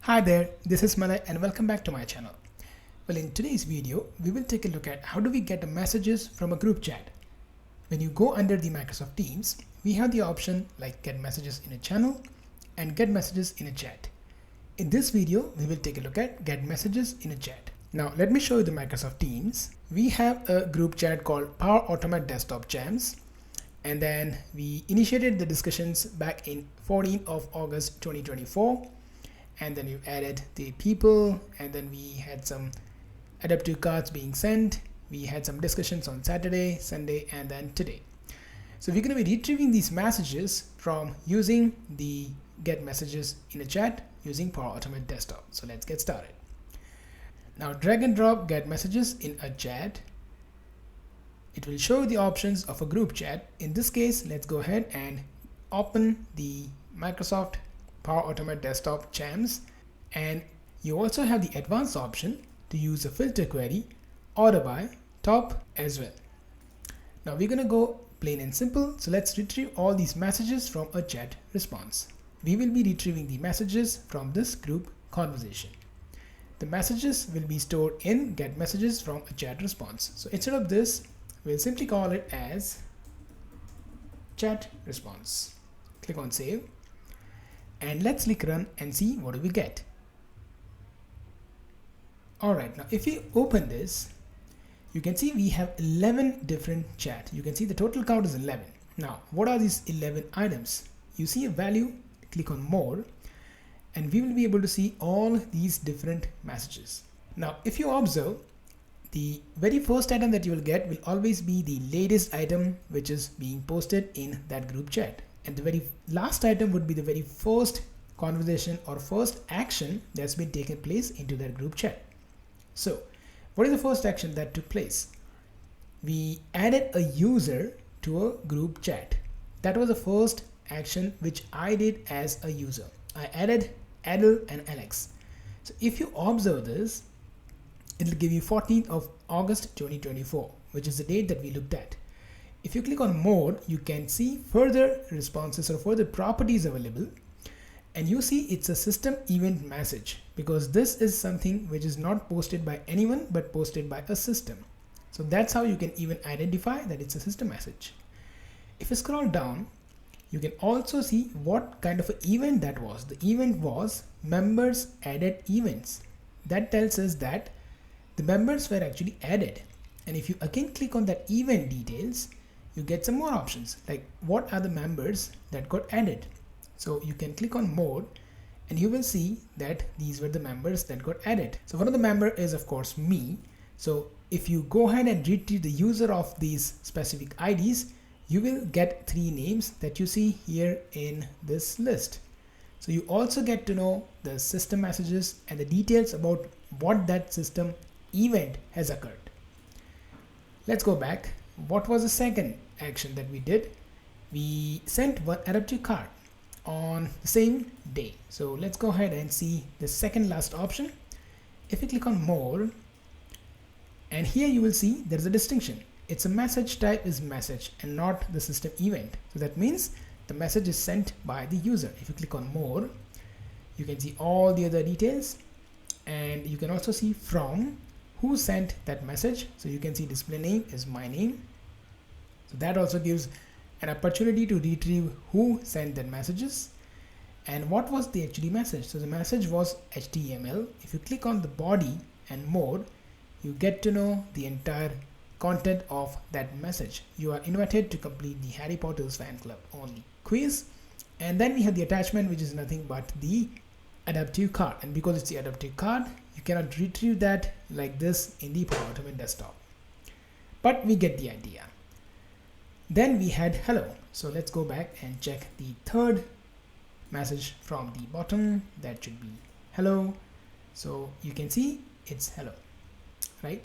Hi there, this is Malay and welcome back to my channel. Well, in today's video, we will take a look at how do we get the messages from a group chat. When you go under the Microsoft Teams, we have the option like get messages in a channel and get messages in a chat. In this video, we will take a look at get messages in a chat. Now, let me show you the Microsoft Teams. We have a group chat called Power Automate Desktop Jams. And then we initiated the discussions back in 14th of August 2024. And then we added the people, and then we had some adaptive cards being sent. We had some discussions on Saturday, Sunday, and then today. So we're going to be retrieving these messages from using the get messages in a chat using Power Automate Desktop. So let's get started. Now drag and drop get messages in a chat. It will show the options of a group chat. In this case, let's go ahead and open the Microsoft Power Automate Desktop Jams, and you also have the advanced option to use a filter query order by top as well. Now we're gonna go plain and simple, so let's retrieve all these messages from a chat response. We will be retrieving the messages from this group conversation. The messages will be stored in get messages from a chat response. So instead of this, we'll simply call it as chat response. Click on save. And let's click run and see what do we get. Alright, now if you open this, you can see we have 11 different chat. You can see the total count is 11. Now, what are these 11 items? You see a value, click on more, and we will be able to see all these different messages. Now, if you observe, the very first item that you will get will always be the latest item which is being posted in that group chat. And the very last item would be the very first conversation or first action that's been taken place into that group chat. So what is the first action that took place? We added a user to a group chat. That was the first action which I did as a user. I added Adel and Alex. So if you observe this, it will give you 14th of August 2024, which is the date that we looked at. If you click on more, you can see further responses or further properties available, and you see it's a system event message because this is something which is not posted by anyone but posted by a system. So that's how you can even identify that it's a system message. If you scroll down, you can also see what kind of an event that was. The event was members added events. That tells us that the members were actually added. And if you again click on that event details, you get some more options like what are the members that got added. So you can click on more and you will see that these were the members that got added. So one of the member is of course me. So if you go ahead and retrieve the user of these specific IDs, you will get 3 names that you see here in this list. So you also get to know the system messages and the details about what that system event has occurred. Let's go back. What was the second action that we did? We sent one adaptive card on the same day. So let's go ahead and see the second last option. If you click on more, and here you will see there's a distinction. It's a message type is message and not the system event. So that means the message is sent by the user. If you click on more, you can see all the other details, and you can also see from who sent that message. So you can see display name is my name. So that also gives an opportunity to retrieve who sent that messages and what was the actually message. So the message was HTML. If you click on the body and more, you get to know the entire content of that message. You are invited to complete the Harry Potter's fan club only quiz. And then we have the attachment, which is nothing but the adaptive card, and because it's the adaptive card, you cannot retrieve that like this in the Power Automate Desktop, but we get the idea. Then we had hello. So let's go back and check the third message from the bottom. That should be hello. So you can see it's hello, right?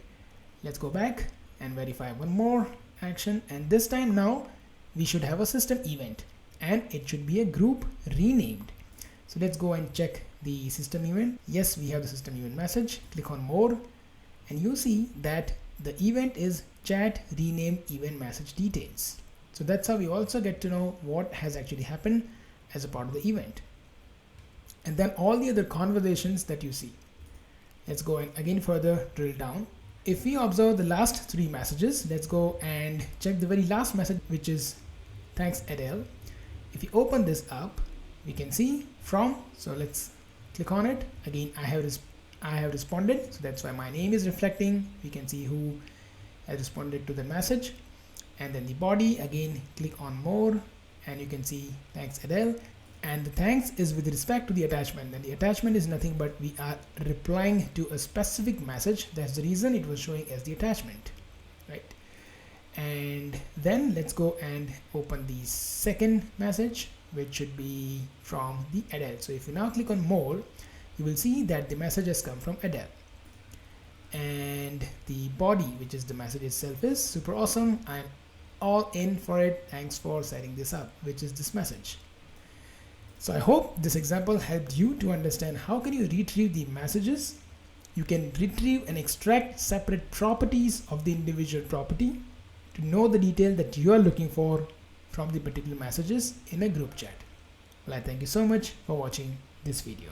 Let's go back and verify one more action, and this time now we should have a system event and it should be a group renamed. So let's go and check the system event. Yes, we have the system event message. Click on more and you see that the event is chat rename event message details. So that's how we also get to know what has actually happened as a part of the event. and then all the other conversations that you see. Let's go and again further drill down. If we observe the last 3 messages, let's go and check the very last message, which is thanks Adele. If you open this up, we can see from, so let's click on it. Again, I have responded, so that's why my name is reflecting. We can see who has responded to the message. And then the body, again click on more, and you can see thanks Adele. And the thanks is with respect to the attachment, and the attachment is nothing but we are replying to a specific message. That's the reason it was showing as the attachment, right? And then let's go and open the second message, which should be from the Adele. So if you now click on more, you will see that the message has come from Adele. And the body, which is the message itself, is super awesome. I'm all in for it. Thanks for setting this up, which is this message. So I hope this example helped you to understand how can you retrieve the messages. You can retrieve and extract separate properties of the individual property to know the detail that you are looking for from the particular messages in a group chat. Well, I thank you so much for watching this video.